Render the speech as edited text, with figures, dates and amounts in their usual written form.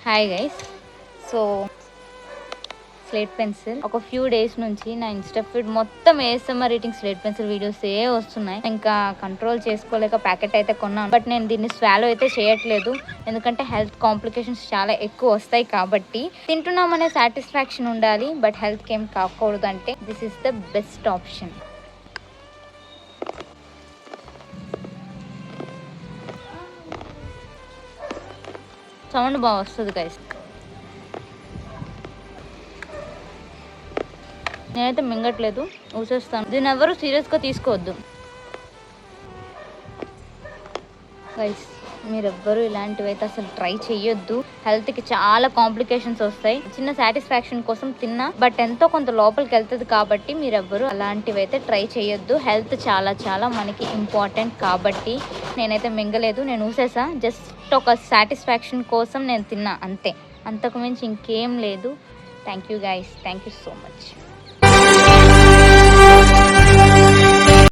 Hi guys. So slate pencil ఒక few days నుంచి నా ఇన్స్టా ఫీడ్ మొత్తం ASMR reading slate pencil videos వస్తున్నాయి. ఇంకా కంట్రోల్ చేసుకోలేక ప్యాకెట్ అయితే కొన్నాను. బట్ నేను దీన్ని స్వాలో అయితే చేయట్లేదు, ఎందుకంటే హెల్త్ కాంప్లికేషన్స్ చాలా ఎక్కువ వస్తాయి కాబట్టి. తింటున్నామనే సాటిస్ఫాక్షన్ ఉండాలి, బట్ హెల్త్కి ఏం కాకూడదు అంటే this is the best option. Sound బాగా వస్తుంది గైస్. నేనైతే మింగట్లేదు, ఊసేస్తాను. దీన్ని ఎవరు సీరియస్గా తీసుకోవద్దు గైస్. మీరెవ్వరూ ఇలాంటివి అయితే అసలు ట్రై చేయొద్దు. హెల్త్కి చాలా కాంప్లికేషన్స్ వస్తాయి. చిన్న సాటిస్ఫాక్షన్ కోసం తిన్నా, బట్ ఎంతో కొంత లోపలికి వెళ్తుంది కాబట్టి మీరెవ్వరూ అలాంటివి అయితే ట్రై చేయొద్దు. హెల్త్ చాలా చాలా మనకి ఇంపార్టెంట్ కాబట్టి. నేనైతే మింగలేదు, నేను ఊసేసా. జస్ట్ ఒక సాటిస్ఫాక్షన్ కోసం నేను తిన్నా అంతే, అంతకు మించి ఇంకేం లేదు. Thank you guys, thank you so much.